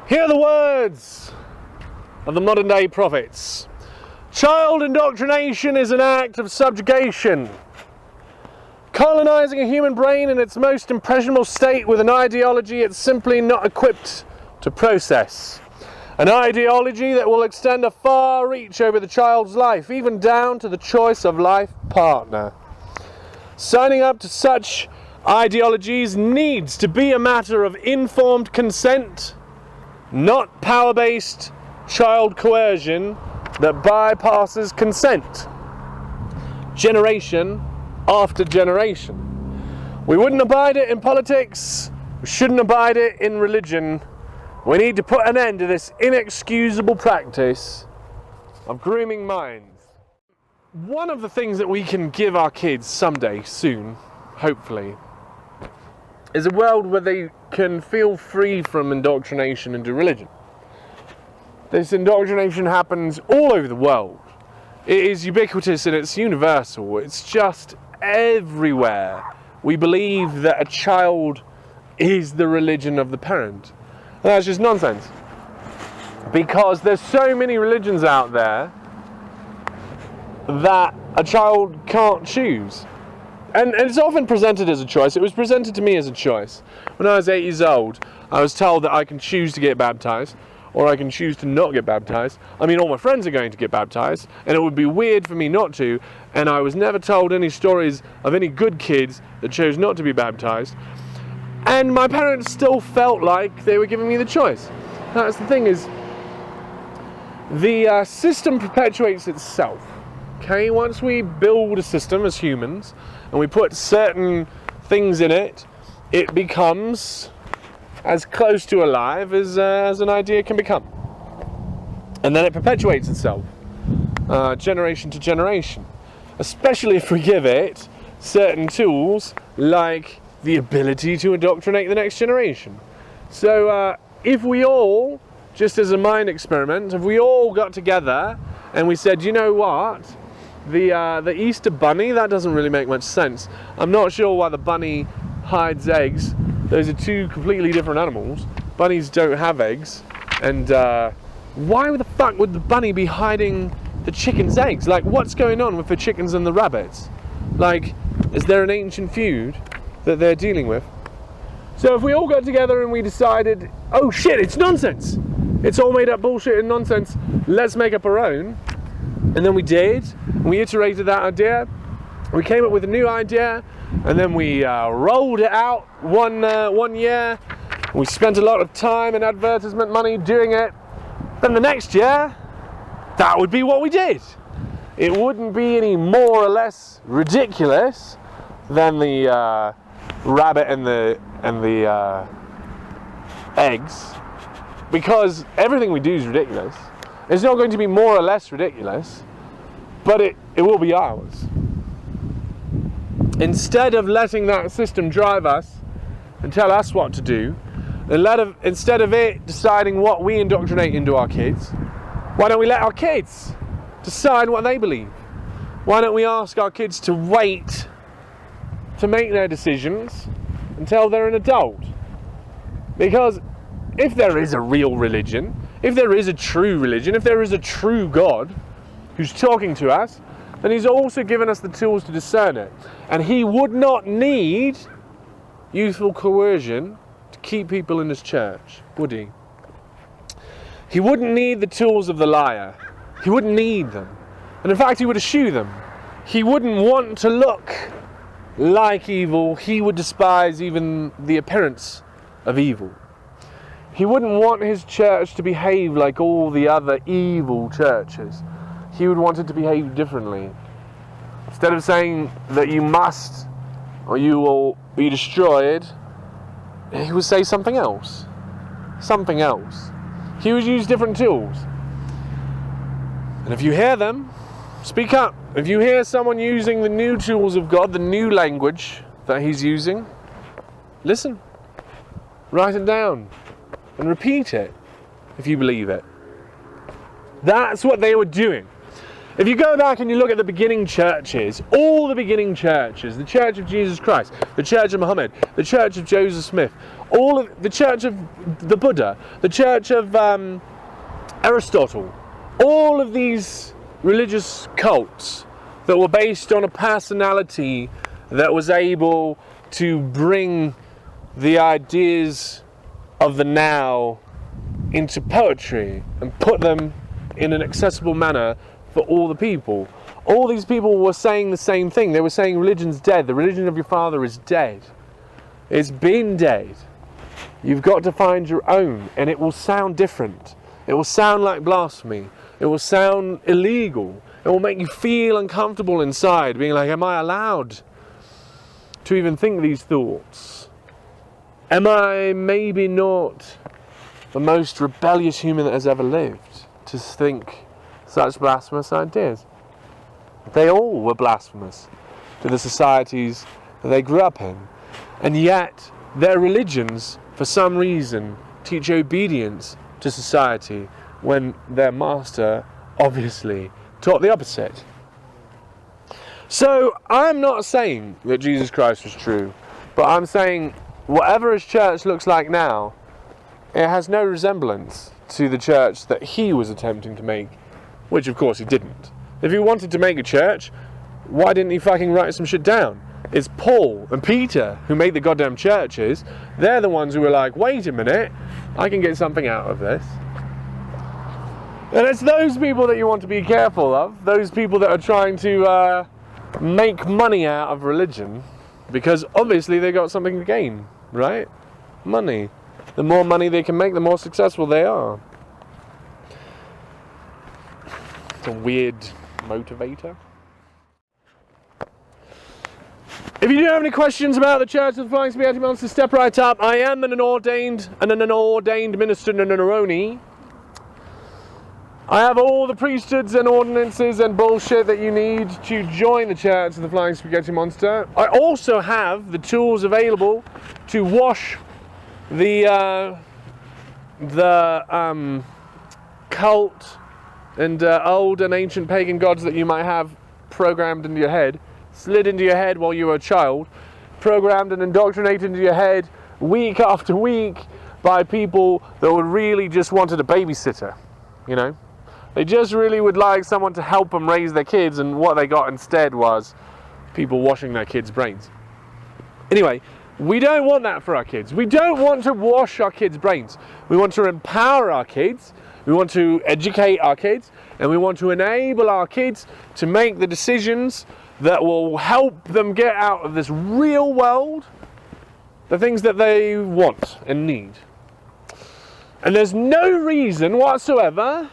Hear the words of the modern day prophets. Child indoctrination is an act of subjugation, colonizing a human brain in its most impressionable state with an ideology it's simply not equipped to process. An ideology that will extend a far reach over the child's life, even down to the choice of life partner. Signing up to such ideologies needs to be a matter of informed consent, not power-based child coercion that bypasses consent, generation after generation. We wouldn't abide it in politics, we shouldn't abide it in religion. We need to put an end to this inexcusable practice of grooming minds. One of the things that we can give our kids someday, soon, hopefully, is a world where they can feel free from indoctrination into religion. This indoctrination happens all over the world. It is ubiquitous and it's universal. It's just everywhere. We believe that a child is the religion of the parent. And that's just nonsense. Because there's so many religions out there that a child can't choose. And it's often presented as a choice. It was presented to me as a choice. When I was 8 years old, I was told that I can choose to get baptized, or I can choose to not get baptized. I mean, all my friends are going to get baptized, and it would be weird for me not to, and I was never told any stories of any good kids that chose not to be baptized. And my parents still felt like they were giving me the choice. That's the thing is, the system perpetuates itself. Okay, once we build a system as humans, and we put certain things in it, it becomes as close to alive as an idea can become. And then it perpetuates itself, generation to generation. Especially if we give it certain tools, like the ability to indoctrinate the next generation. So if we all, just as a mind experiment, if we all got together and we said, you know what? The Easter bunny, that doesn't really make much sense. I'm not sure why the bunny hides eggs. Those are two completely different animals. Bunnies don't have eggs. And why the fuck would the bunny be hiding the chicken's eggs? Like, what's going on with the chickens and the rabbits? Like, is there an ancient feud that they're dealing with? So if we all got together and we decided, oh shit, it's nonsense. It's all made up bullshit and nonsense. Let's make up our own. And then we did. We iterated that idea. We came up with a new idea, and then we rolled it out one year. We spent a lot of time and advertisement money doing it. Then the next year, that would be what we did. It wouldn't be any more or less ridiculous than the rabbit and the eggs, because everything we do is ridiculous. It's not going to be more or less ridiculous, but it will be ours. Instead of letting that system drive us and tell us what to do, instead of it deciding what we indoctrinate into our kids, why don't we let our kids decide what they believe? Why don't we ask our kids to wait to make their decisions until they're an adult? Because if there is a real religion, if there is a true religion, if there is a true God who's talking to us, then he's also given us the tools to discern it. And he would not need youthful coercion to keep people in his church, would he? He wouldn't need the tools of the liar. He wouldn't need them. And in fact, he would eschew them. He wouldn't want to look like evil. He would despise even the appearance of evil. He wouldn't want his church to behave like all the other evil churches. He would want it to behave differently. Instead of saying that you must or you will be destroyed, he would say something else. Something else. He would use different tools. And if you hear them, speak up. If you hear someone using the new tools of God, the new language that he's using, listen. Write it down. And repeat it if you believe it. That's what they were doing. If you go back and you look at the beginning churches, all the beginning churches, the Church of Jesus Christ, the Church of Muhammad, the Church of Joseph Smith, all of the Church of the Buddha, the Church of Aristotle, all of these religious cults that were based on a personality that was able to bring the ideas of the now into poetry and put them in an accessible manner for all the people. All these people were saying the same thing. They were saying religion's dead. The religion of your father is dead. It's been dead. You've got to find your own, and it will sound different. It will sound like blasphemy. It will sound illegal. It will make you feel uncomfortable inside, being like, am I allowed to even think these thoughts? Am I maybe not the most rebellious human that has ever lived to think such blasphemous ideas? They all were blasphemous to the societies that they grew up in. And yet, their religions, for some reason, teach obedience to society when their master obviously taught the opposite. So, I'm not saying that Jesus Christ was true, but I'm saying whatever his church looks like now, it has no resemblance to the church that he was attempting to make, which of course he didn't. If he wanted to make a church, why didn't he fucking write some shit down? It's Paul and Peter who made the goddamn churches. They're the ones who were like, wait a minute, I can get something out of this. And it's those people that you want to be careful of, those people that are trying to make money out of religion, because obviously they got something to gain, right? Money. The more money they can make, the more successful they are. It's a weird motivator. If you do have any questions about the Church of the Flying Spaghetti Monster, step right up. I am an ordained minister Neroni. I have all the priesthoods and ordinances and bullshit that you need to join the Church of the Flying Spaghetti Monster. I also have the tools available to wash the cult and old and ancient pagan gods that you might have programmed into your head, slid into your head while you were a child, programmed and indoctrinated into your head week after week by people that would really just wanted a babysitter, you know? They just really would like someone to help them raise their kids, and what they got instead was people washing their kids' brains. Anyway, we don't want that for our kids. We don't want to wash our kids' brains. We want to empower our kids, we want to educate our kids, and we want to enable our kids to make the decisions that will help them get out of this real world the things that they want and need. And there's no reason whatsoever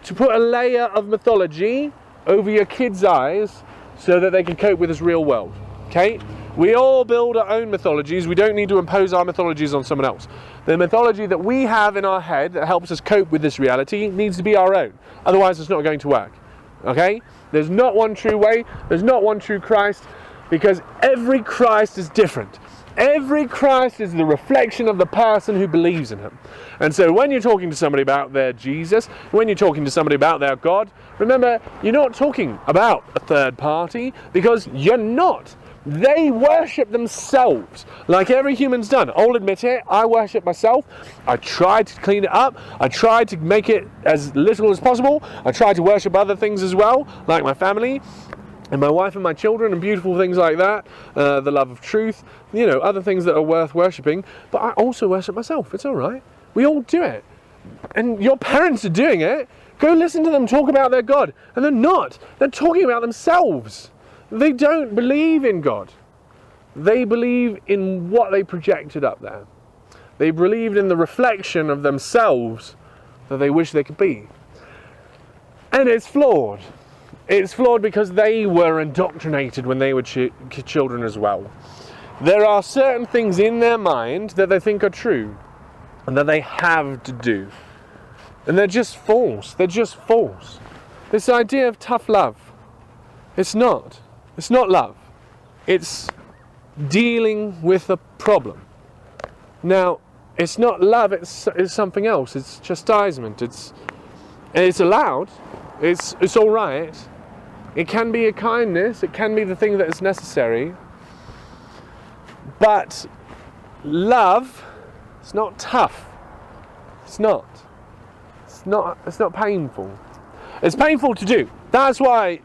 to put a layer of mythology over your kids' eyes so that they can cope with this real world, okay? We all build our own mythologies. We don't need to impose our mythologies on someone else. The mythology that we have in our head that helps us cope with this reality needs to be our own. Otherwise, it's not going to work, okay? There's not one true way. There's not one true Christ, because every Christ is different. Every Christ is the reflection of the person who believes in him. And so when you're talking to somebody about their Jesus, when you're talking to somebody about their God, remember, you're not talking about a third party, because you're not. They worship themselves, like every human's done. I'll admit it, I worship myself. I try to clean it up. I try to make it as little as possible. I try to worship other things as well, like my family, and my wife and my children, and beautiful things like that, the love of truth, you know, other things that are worth worshipping. But I also worship myself. It's all right. We all do it. And your parents are doing it. Go listen to them talk about their God. And they're not. They're talking about themselves. They don't believe in God. They believe in what they projected up there. They believed in the reflection of themselves that they wish they could be. And it's flawed. It's flawed because they were indoctrinated when they were children as well. There are certain things in their mind that they think are true and that they have to do. And they're just false. They're just false. This idea of tough love, it's not. It's not love. It's dealing with a problem. Now, it's not love, it's something else. It's chastisement. It's allowed. It's all right. It can be a kindness. It can be the thing that is necessary. But love, it's not tough. It's not. It's not painful. It's painful to do. That's why.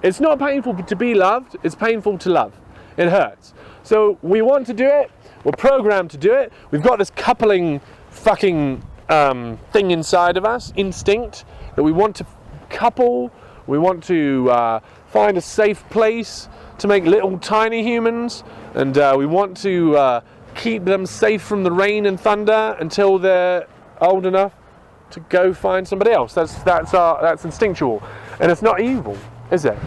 It's not painful to be loved. It's painful to love. It hurts. So we want to do it. We're programmed to do it. We've got this coupling fucking thing inside of us, instinct, that we want to couple. We want to find a safe place to make little tiny humans, and we want to keep them safe from the rain and thunder until they're old enough to go find somebody else. That's instinctual, and it's not evil, is it?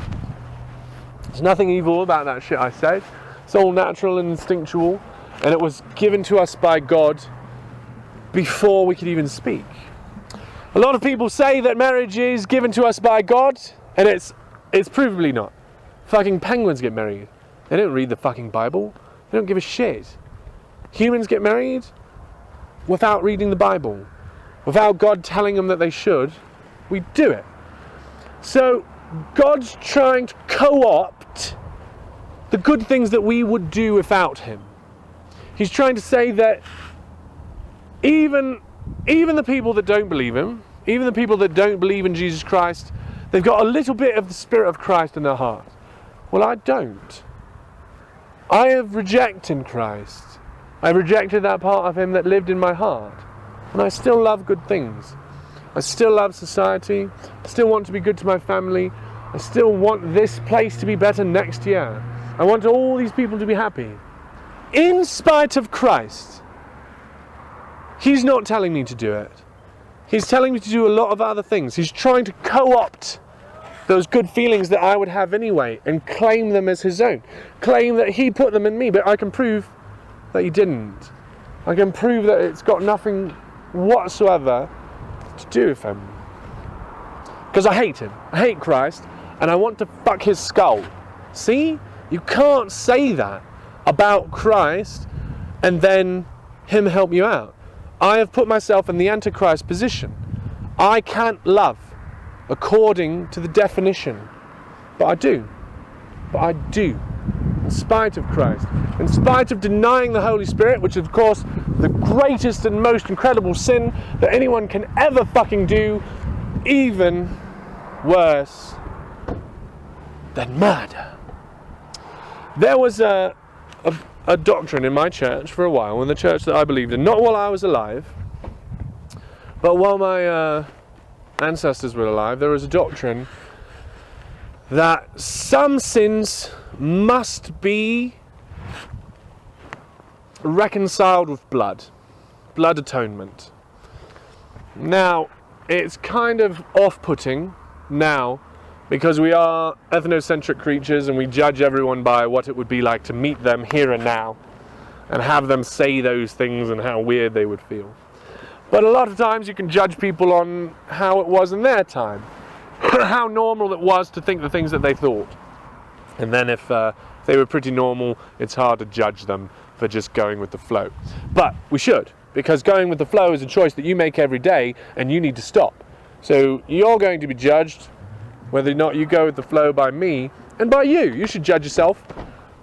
There's nothing evil about that shit I said. It's all natural and instinctual, and it was given to us by God before we could even speak. A lot of people say that marriage is given to us by God, and it's provably not. Fucking penguins get married. They don't read the fucking Bible. They don't give a shit. Humans get married without reading the Bible. Without God telling them that they should, we do it. So God's trying to co-opt the good things that we would do without him. He's trying to say that even the people that don't believe him, even the people that don't believe in Jesus Christ, they've got a little bit of the Spirit of Christ in their heart. Well, I don't. I have rejected Christ. I've rejected that part of him that lived in my heart. And I still love good things. I still love society. I still want to be good to my family. I still want this place to be better next year. I want all these people to be happy. In spite of Christ. He's not telling me to do it. He's telling me to do a lot of other things. He's trying to co-opt those good feelings that I would have anyway and claim them as his own. Claim that he put them in me, but I can prove that he didn't. I can prove that it's got nothing whatsoever to do with him. Because I hate him. I hate Christ, and I want to fuck his skull. See? You can't say that about Christ and then him help you out. I have put myself in the Antichrist position. I can't love according to the definition. But I do. In spite of Christ. In spite of denying the Holy Spirit, which is of course the greatest and most incredible sin that anyone can ever fucking do, even worse than murder. There was a doctrine in my church for a while, in the church that I believed in, not while I was alive, but while my ancestors were alive. There was a doctrine that some sins must be reconciled with blood atonement. Now, it's kind of off-putting now, because we are ethnocentric creatures and we judge everyone by what it would be like to meet them here and now and have them say those things and how weird they would feel. But a lot of times you can judge people on how it was in their time, how normal it was to think the things that they thought. And then if they were pretty normal, it's hard to judge them for just going with the flow. But we should, because going with the flow is a choice that you make every day and you need to stop. So you're going to be judged whether or not you go with the flow by me and by you. You should judge yourself.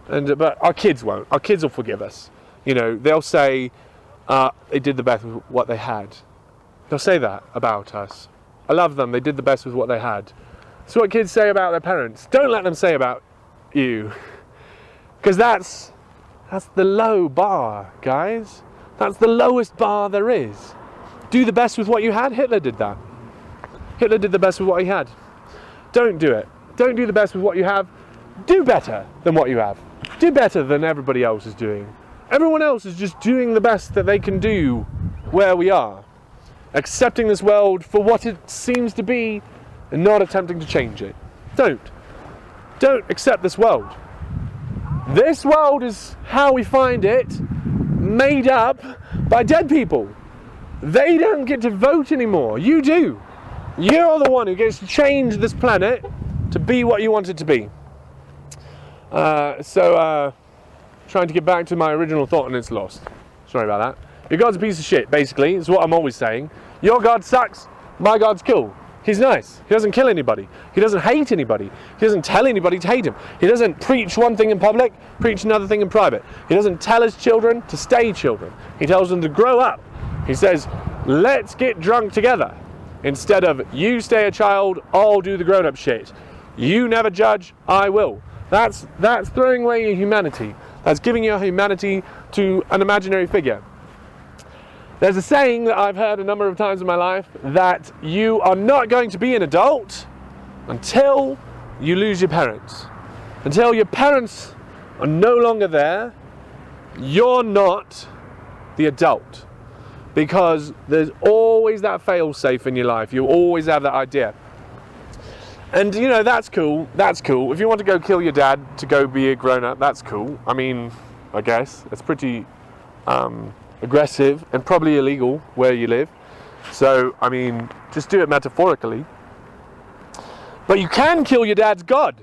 But our kids won't. Our kids will forgive us. You know, they'll say they did the best with what they had. They'll say that about us. I love them. They did the best with what they had. That's what kids say about their parents. Don't let them say about you. Because that's the low bar, guys. That's the lowest bar there is. Do the best with what you had. Hitler did that. Hitler did the best with what he had. Don't do it. Don't do the best with what you have. Do better than what you have. Do better than everybody else is doing. Everyone else is just doing the best that they can do where we are. Accepting this world for what it seems to be and not attempting to change it. Don't accept this world. This world is how we find it, made up by dead people. They don't get to vote anymore. You do. You're the one who gets to change this planet to be what you want it to be. Trying to get back to my original thought and it's lost. Sorry about that. Your God's a piece of shit, basically, is what I'm always saying. Your God sucks, my God's cool. He's nice. He doesn't kill anybody. He doesn't hate anybody. He doesn't tell anybody to hate him. He doesn't preach one thing in public, preach another thing in private. He doesn't tell his children to stay children. He tells them to grow up. He says, let's get drunk together. Instead of, you stay a child, I'll do the grown-up shit. You never judge, I will. That's throwing away your humanity. That's giving your humanity to an imaginary figure. There's a saying that I've heard a number of times in my life, that you are not going to be an adult until you lose your parents. Until your parents are no longer there, you're not the adult. Because there's always that fail-safe in your life. You always have that idea. And you know, that's cool. That's cool. If you want to go kill your dad to go be a grown-up, that's cool. I mean, I guess it's pretty aggressive and probably illegal where you live. So, I mean, just do it metaphorically. But you can kill your dad's God,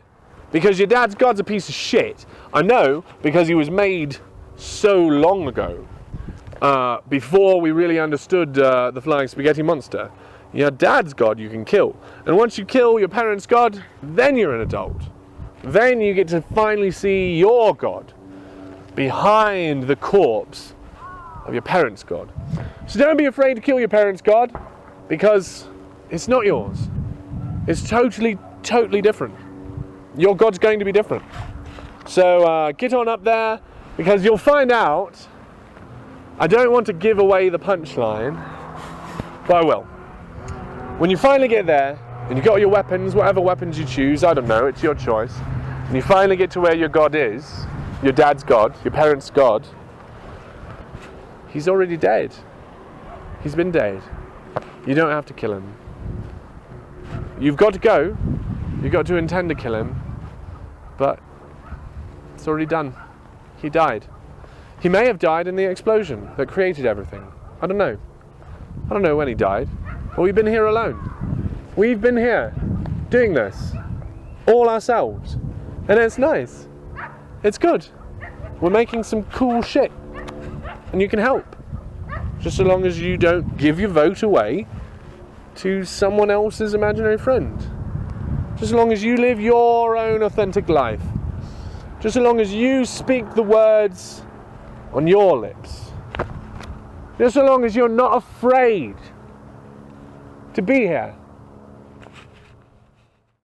because your dad's God's a piece of shit. I know, because he was made so long ago, before we really understood the flying spaghetti monster. Your dad's God you can kill. And once you kill your parents' God, then you're an adult. Then you get to finally see your God behind the corpse of your parents' God. So don't be afraid to kill your parents' God, because it's not yours. It's totally different. Your God's going to be different. So get on up there, because you'll find out. I don't want to give away the punchline, but I will. When you finally get there, and you've got your weapons, whatever weapons you choose, I don't know, it's your choice, and you finally get to where your God is, your dad's God, your parents' God, he's already dead. He's been dead. You don't have to kill him. You've got to go. You've got to intend to kill him, but it's already done. He died. He may have died in the explosion that created everything. I don't know. I don't know when he died. But we've been here alone. We've been here doing this all ourselves. And it's nice. It's good. We're making some cool shit. And you can help. Just so long as you don't give your vote away to someone else's imaginary friend. Just so long as you live your own authentic life. Just so long as you speak the words on your lips. Just so long as you're not afraid to be here.